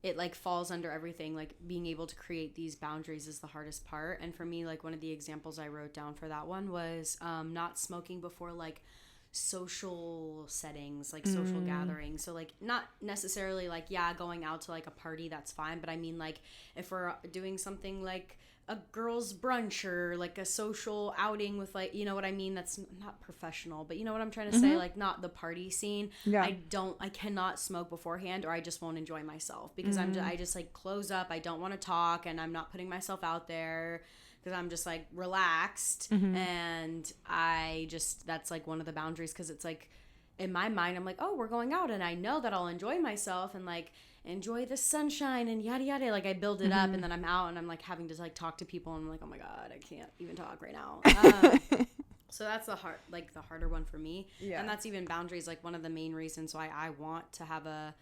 it like falls under everything. Like being able to create these boundaries is the hardest part. And for me, like one of the examples I wrote down for that one was not smoking before like social settings, like social gatherings. So like not necessarily like, yeah, going out to like a party, that's fine, but I mean like if we're doing something like a girls brunch or like a social outing with like, you know what I mean, that's not professional, but you know what I'm trying to say, like not the party scene. I cannot smoke beforehand, or I just won't enjoy myself, because I just like close up. I don't want to talk, and I'm not putting myself out there because I'm just like relaxed. And that's like one of the boundaries, because it's like in my mind I'm like, oh, we're going out and I know that I'll enjoy myself and like enjoy the sunshine and yada yada, like I build it up, and then I'm out and I'm like having to like talk to people and I'm like, oh my god, I can't even talk right now. So that's the harder one for me. And that's even boundaries, like one of the main reasons why I want to have a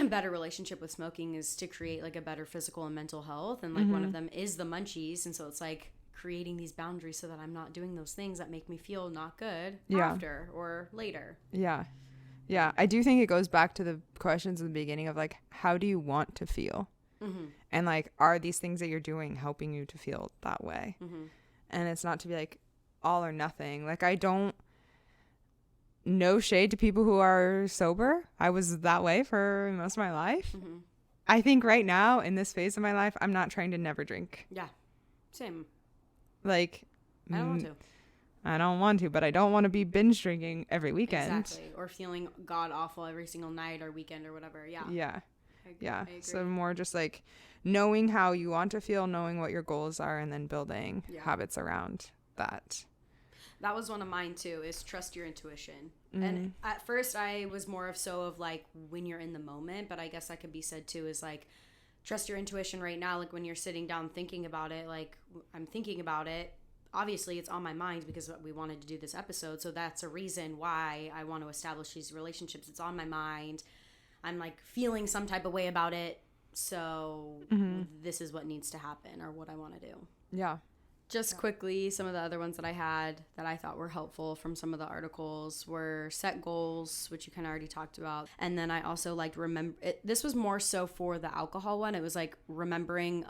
better relationship with smoking is to create like a better physical and mental health, and like one of them is the munchies. And so it's like creating these boundaries so that I'm not doing those things that make me feel not good after or later. Yeah, I do think it goes back to the questions in the beginning of like, how do you want to feel? And like, are these things that you're doing helping you to feel that way? And it's not to be like all or nothing. Like, I don't, no shade to people who are sober. I was that way for most of my life. I think right now in this phase of my life, I'm not trying to never drink. Yeah, same. Like, I don't want to. I don't want to, but I don't want to be binge drinking every weekend. Exactly. Or feeling god awful every single night or weekend or whatever. Yeah. Yeah. So more just like knowing how you want to feel, knowing what your goals are, and then building habits around that. That was one of mine too, is trust your intuition. And at first I was more of like when you're in the moment, but I guess that could be said too, is like trust your intuition right now. Like when you're sitting down thinking about it, like I'm thinking about it. Obviously it's on my mind because we wanted to do this episode. So that's a reason why I want to establish these relationships. It's on my mind. I'm like feeling some type of way about it. So this is what needs to happen, or what I want to do. Yeah. Just quickly, some of the other ones that I had that I thought were helpful from some of the articles were set goals, which you kind of already talked about. And then I also liked this was more so for the alcohol one. It was like remembering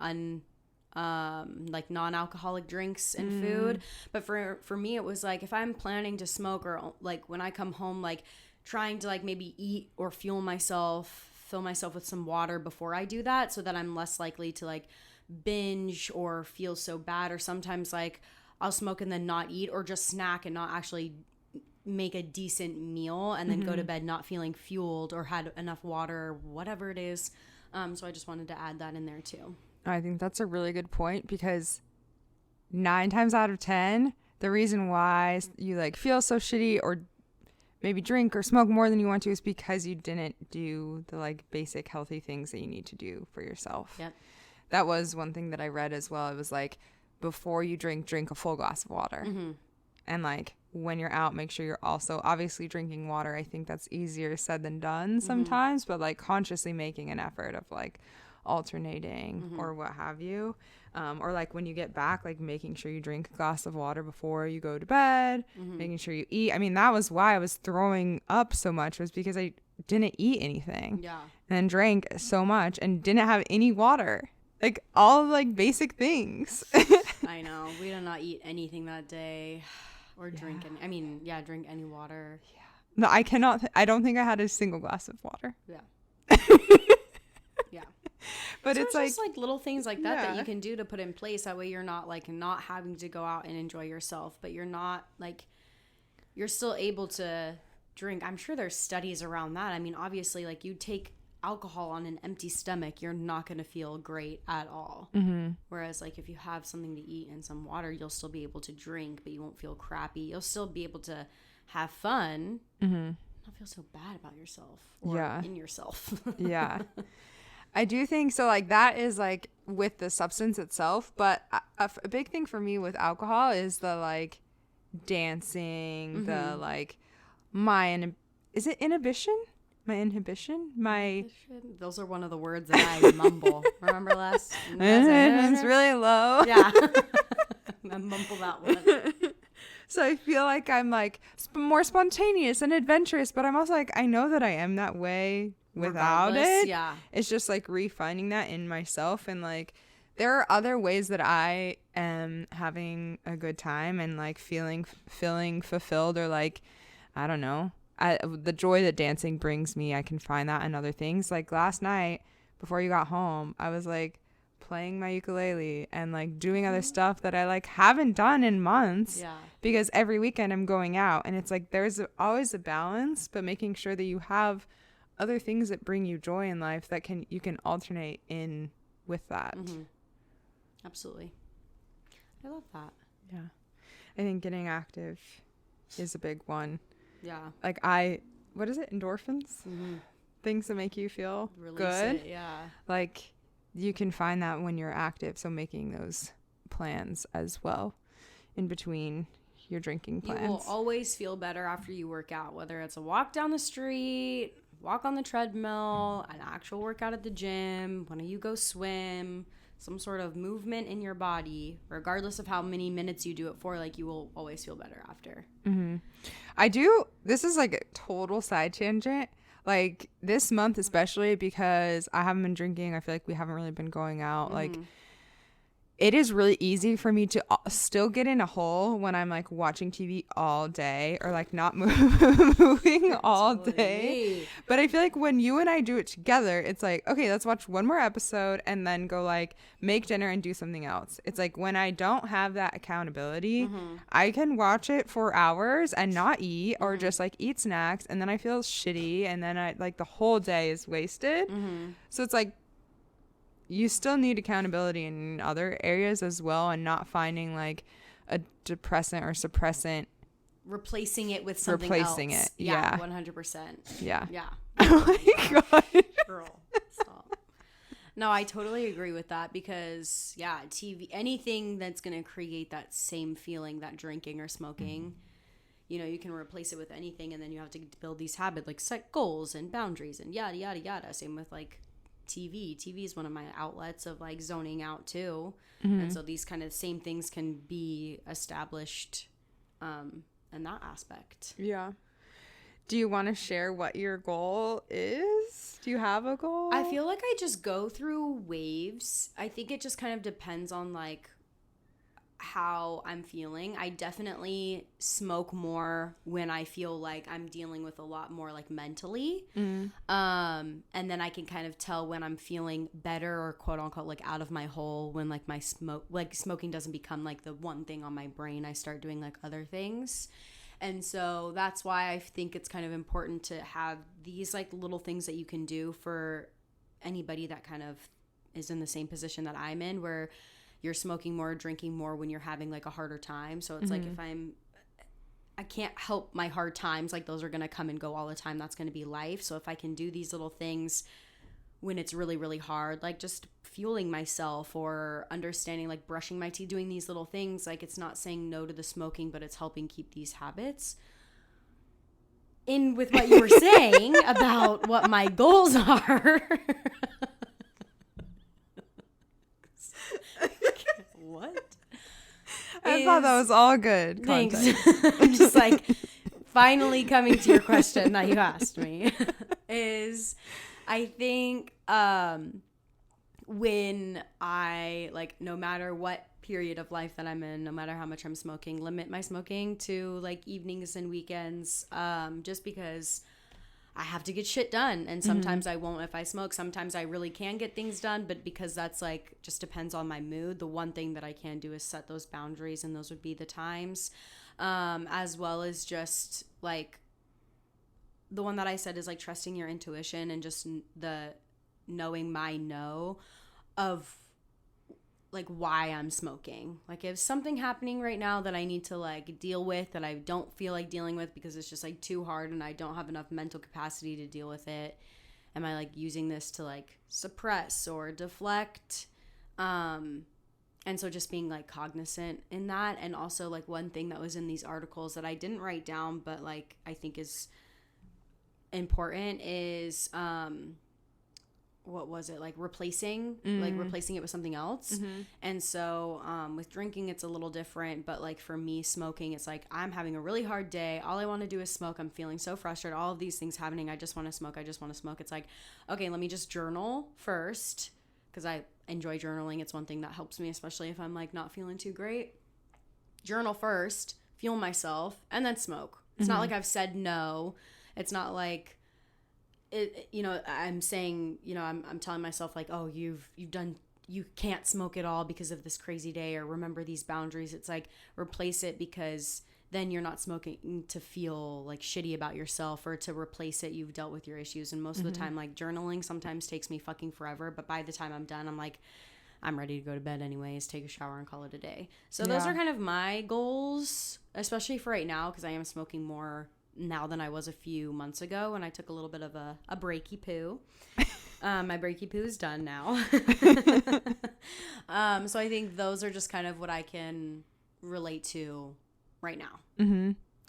like non-alcoholic drinks and food. But for me, it was like if I'm planning to smoke, or like when I come home, like trying to like maybe eat or fill myself with some water before I do that, so that I'm less likely to like binge or feel so bad. Or sometimes like I'll smoke and then not eat, or just snack and not actually make a decent meal, and then go to bed not feeling fueled or had enough water or whatever it is. So I just wanted to add that in there too. I think that's a really good point, because 9 times out of 10, the reason why you like feel so shitty or maybe drink or smoke more than you want to is because you didn't do the like basic healthy things that you need to do for yourself. Yep. That was one thing that I read as well. It was like, before you drink a full glass of water. And like when you're out, make sure you're also obviously drinking water. I think that's easier said than done sometimes, but like consciously making an effort of like alternating or what have you. Or like when you get back, like making sure you drink a glass of water before you go to bed, making sure you eat. I mean, that was why I was throwing up so much, was because I didn't eat anything. Yeah. And then drank so much and didn't have any water. Like all like basic things. I know. We did not eat anything that day or drink any. Drink any water. Yeah. No, I cannot. I don't think I had a single glass of water. Yeah. Yeah. But so it's just like little things like that that Yeah. you can do to put in place. That way you're not like not having to go out and enjoy yourself, but you're not like, you're still able to drink. I'm sure there's studies around that. I mean, obviously, like you take alcohol on an empty stomach, you're not going to feel great at all. Whereas like if you have something to eat and some water, you'll still be able to drink, but you won't feel crappy. You'll still be able to have fun, not feel so bad about yourself or in yourself. Yeah. I do think so. Like that is like with the substance itself, but a big thing for me with alcohol is the like dancing, the like is it inhibition? My inhibition? Those are one of the words that I mumble. Remember last? It's really low. Yeah. I mumble that one. So I feel like I'm like more spontaneous and adventurous, but I'm also like, I know that I am that way without Regardless, it. yeah. It's just like refining that in myself, and like there are other ways that I am having a good time and like feeling fulfilled, or like, I don't know, the joy that dancing brings me, I can find that in other things. Like last night before you got home, I was like playing my ukulele and like doing other stuff that I like haven't done in months. Yeah. Because every weekend I'm going out, and it's like there's always a balance, but making sure that you have other things that bring you joy in life that you can alternate in with that. Mm-hmm. Absolutely. I love that. Yeah. I think getting active is a big one. Yeah. Like what is it? Endorphins? Mm-hmm. Things that make you feel Release good. it, yeah. Like you can find that when you're active. So making those plans as well in between your drinking plans. You will always feel better after you work out, whether it's a walk down the street, walk on the treadmill, an actual workout at the gym, when you go swim, some sort of movement in your body, regardless of how many minutes you do it for, like you will always feel better after. Mm-hmm. This is like a total side tangent. Like this month, especially because I haven't been drinking. I feel like we haven't really been going out. Mm-hmm. Like it is really easy for me to still get in a hole when I'm like watching TV all day or like not moving all day. But I feel like when you and I do it together, it's like, okay, let's watch one more episode and then go like make dinner and do something else. It's like when I don't have that accountability, I can watch it for hours and not eat or just like eat snacks, and then I feel shitty, and then I like the whole day is wasted. So it's like, you still need accountability in other areas as well, and not finding like a depressant or suppressant. Replacing it with something Replacing else. it. Yeah. 100%. Yeah. Yeah. Oh my God. Girl, stop. No, I totally agree with that because, yeah, TV, anything that's going to create that same feeling that drinking or smoking, you know, you can replace it with anything, and then you have to build these habits, like set goals and boundaries and yada, yada, yada. Same with like TV is one of my outlets of like zoning out too. And so these kind of same things can be established in that aspect. Yeah. Do you want to share what your goal is? Do you have a goal? I feel like I just go through waves. I think it just kind of depends on like how I'm feeling. I definitely smoke more when I feel like I'm dealing with a lot more like mentally. And then I can kind of tell when I'm feeling better or quote unquote like out of my hole, when like my smoking doesn't become like the one thing on my brain. I start doing like other things. And so that's why I think it's kind of important to have these like little things that you can do for anybody that kind of is in the same position that I'm in, where you're smoking more, drinking more when you're having like a harder time. So it's like if I can't help my hard times, like those are going to come and go all the time. That's going to be life. So if I can do these little things when it's really, really hard, like just fueling myself or understanding, like brushing my teeth, doing these little things, like it's not saying no to the smoking, but it's helping keep these habits. In with what you were saying about what my goals are. What? I thought that was all good. Thanks. I'm just like finally coming to your question that you asked me. Is I think when I like, no matter what period of life that I'm in, no matter how much I'm smoking, limit my smoking to like evenings and weekends, just because I have to get shit done. And sometimes I won't if I smoke. Sometimes I really can get things done, but because that's like just depends on my mood. The one thing that I can do is set those boundaries, and those would be the times, as well as just like the one that I said is like trusting your intuition and just the knowing my no of like why I'm smoking. Like if something happening right now that I need to like deal with that I don't feel like dealing with because it's just like too hard and I don't have enough mental capacity to deal with it, am I like using this to like suppress or deflect? And so just being like cognizant in that. And also like one thing that was in these articles that I didn't write down but like I think is important is what was it, like replacing it with something else. And so with drinking it's a little different, but like for me, smoking, it's like I'm having a really hard day, all I want to do is smoke, I'm feeling so frustrated, all of these things happening, I just want to smoke. It's like, okay, let me just journal first, because I enjoy journaling. It's one thing that helps me, especially if I'm like not feeling too great. Journal first, fuel myself, and then smoke. It's not like I've said no. It's not like I'm saying, I'm telling myself like, oh, you can't smoke at all because of this crazy day, or remember these boundaries. It's like, replace it, because then you're not smoking to feel like shitty about yourself, or to replace it, you've dealt with your issues. And most of the time, like journaling sometimes takes me fucking forever, but by the time I'm done, I'm like, I'm ready to go to bed anyways, take a shower and call it a day. So those are kind of my goals, especially for right now, because I am smoking more now than I was a few months ago, and I took a little bit of a breaky poo. My breaky poo is done now. So I think those are just kind of what I can relate to right now.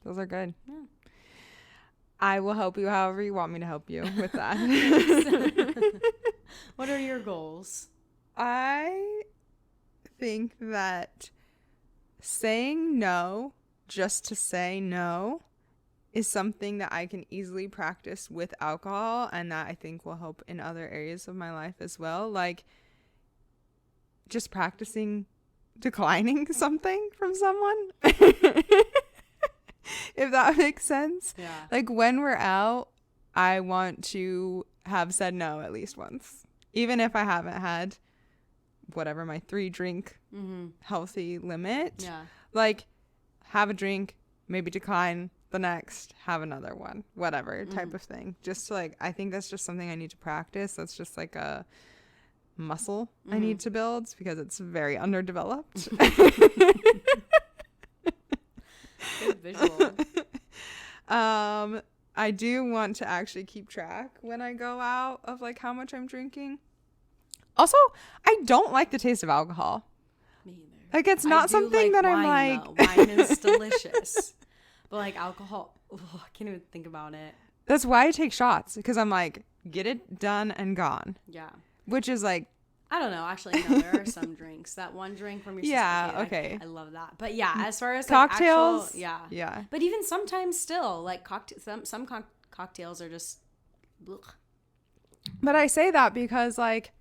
Those are good. Yeah. I will help you however you want me to help you with that. What are your goals? I think that saying no just to say no is something that I can easily practice with alcohol, and that I think will help in other areas of my life as well. Like just practicing declining something from someone. If that makes sense. Yeah. Like when we're out, I want to have said no at least once. Even if I haven't had whatever my 3-drink healthy limit. Yeah. Like have a drink, maybe decline the next, have another one, whatever type of thing. Just to, like, I think that's just something I need to practice. That's just like a muscle I need to build, because it's very underdeveloped. Good visual. I do want to actually keep track when I go out of like how much I'm drinking. Also, I don't like the taste of alcohol. Me either. Like it's not something that I'm like. Wine is delicious, but like alcohol, I can't even think about it. That's why I take shots, because I'm like, get it done and gone. Yeah. Which is like, I don't know. Actually, no, there are some drinks. That one drink from your sister. Yeah, okay. I love that. But yeah, as far as cocktails, like actual, yeah. But even sometimes still, like some cocktails are just. Blech. But I say that because like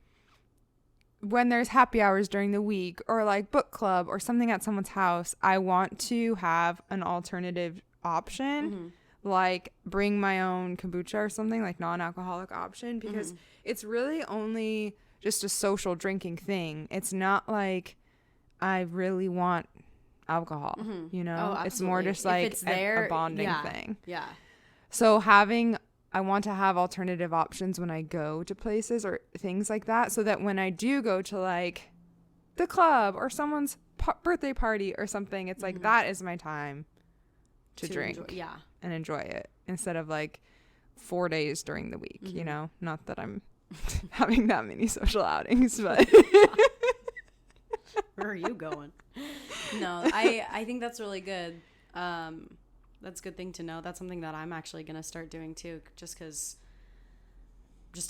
when there's happy hours during the week, or like book club or something at someone's house, I want to have an alternative option. Like bring my own kombucha or something, like non-alcoholic option, because it's really only just a social drinking thing. It's not like I really want alcohol, you know? Oh, it's more just like a bonding thing. Yeah. So I want to have alternative options when I go to places or things like that, so that when I do go to like the club or someone's birthday party or something, it's like that is my time to drink and enjoy it, instead of like 4 days during the week, you know? Not that I'm having that many social outings, but where are you going? No, I think that's really good. That's a good thing to know. That's something that I'm actually gonna start doing too, just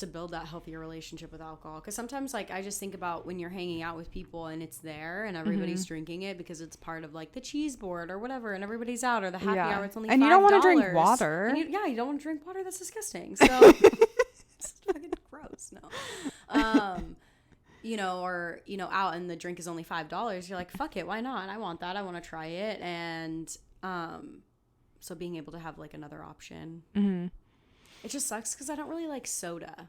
to build that healthier relationship with alcohol. Because sometimes like I just think about when you're hanging out with people and it's there and everybody's drinking it because it's part of like the cheese board or whatever, and everybody's out, or the happy hour, it's only $5. And you don't want to drink water. And you don't want to drink water. That's disgusting. So it's fucking gross. No. Or out and the drink is only $5. You're like, fuck it, why not? I want that. I want to try it. And so being able to have like another option. It just sucks because I don't really like soda.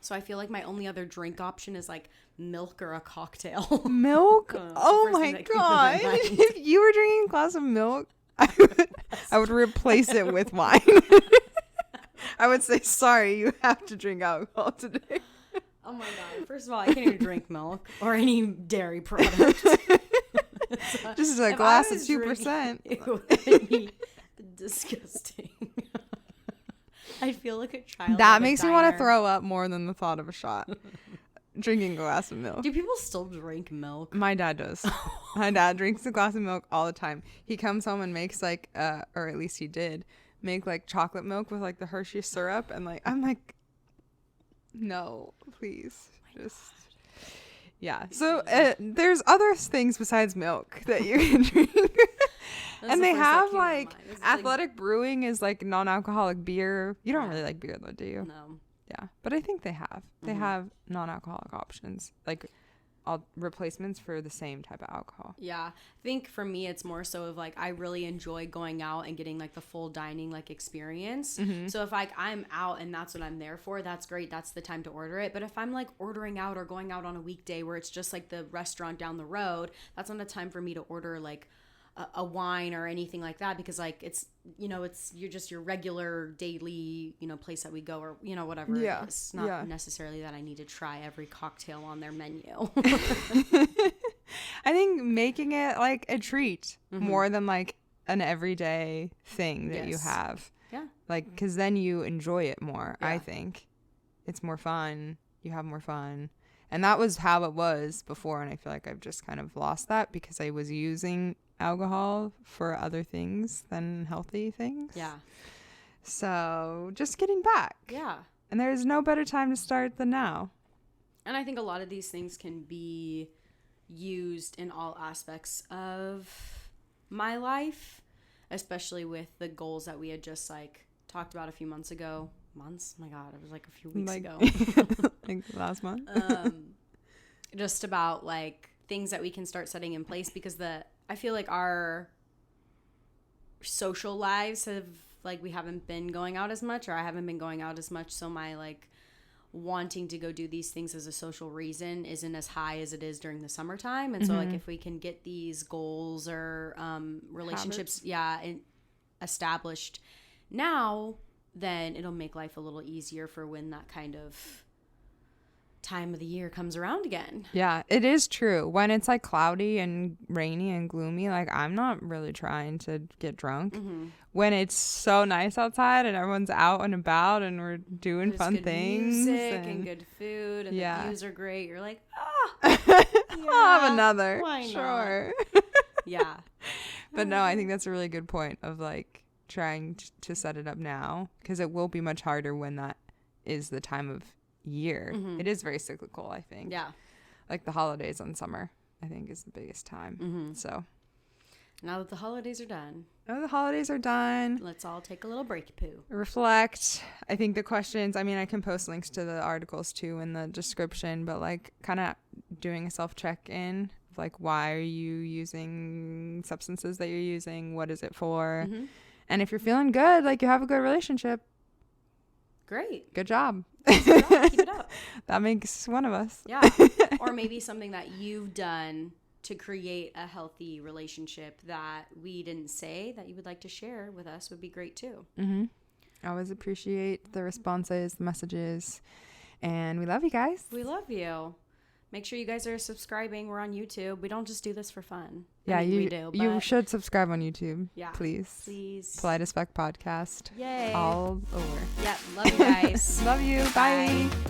So I feel like my only other drink option is like milk or a cocktail. Milk? Oh my God. If you were drinking a glass of milk, I would replace it with wine. I would say, sorry, you have to drink alcohol today. Oh my God. First of all, I can't even drink milk or any dairy product. Just a glass of 2%. It would be disgusting. I feel like a child. That makes me want to throw up more than the thought of a shot. Drinking a glass of milk. Do people still drink milk? My dad does. My dad drinks a glass of milk all the time. He comes home and makes like, or at least he did, make like chocolate milk with like the Hershey syrup. And like, I'm like, No, please. Just yeah. So there's other things besides milk that you can drink. And they have like Athletic Brewing is like non-alcoholic beer. You don't really like beer though, do you? No. Yeah, but I think they have non-alcoholic options, like all replacements for the same type of alcohol. Yeah, I think for me it's more so of like I really enjoy going out and getting like the full dining like experience. So if like I'm out and that's what I'm there for, that's great, that's the time to order it. But if I'm like ordering out or going out on a weekday where it's just like the restaurant down the road, that's not the time for me to order like a wine or anything like that, because like it's, you know, it's you're just your regular daily, you know, place that we go, or you know, whatever it is. It's not necessarily that I need to try every cocktail on their menu. I think making it like a treat more than like an everyday thing that you have. Yeah. Like, because then you enjoy it more. I think it's more fun. You have more fun. And that was how it was before. And I feel like I've just kind of lost that because I was using alcohol for other things than healthy things. Yeah. So just getting back. Yeah. And there's no better time to start than now. And I think a lot of these things can be used in all aspects of my life, especially with the goals that we had just like talked about a few months ago. Months? My God, it was like a few weeks ago. Like last month. Just about like things that we can start setting in place, because I feel like our social lives have like, we haven't been going out as much, or I haven't been going out as much. So my like wanting to go do these things as a social reason isn't as high as it is during the summertime. And so like if we can get these goals or relationships established now, then it'll make life a little easier for when that kind of time of the year comes around again. Yeah, it is true. When it's like cloudy and rainy and gloomy, like I'm not really trying to get drunk. When it's so nice outside and everyone's out and about and we're doing There's fun good things music and good food and the views are great, you're like, I'll have another. Why not? Sure. Yeah. But no, I think that's a really good point of like trying to set it up now, because it will be much harder when that is the time of year. It is very cyclical, I think. Yeah. Like the holidays on summer, I think, is the biggest time. So now that the holidays are done, let's all take a little breaky poo. Reflect. I think the questions, I mean, I can post links to the articles too in the description, but like kind of doing a self check-in of like, why are you using substances that you're using? What is it for? And if you're feeling good, like you have a good relationship, great. Good job. Keep it up. That makes one of us. Yeah. Or maybe something that you've done to create a healthy relationship that we didn't say that you would like to share with us would be great too. I always appreciate the responses, the messages, and we love you guys. We love you. Make sure you guys are subscribing. We're on YouTube. We don't just do this for fun. Yeah, I mean, we do. You should subscribe on YouTube. Yeah. Please. Please. Polite as Fuck podcast. Yay. All over. Yeah. Love you guys. Love you. Bye. Bye.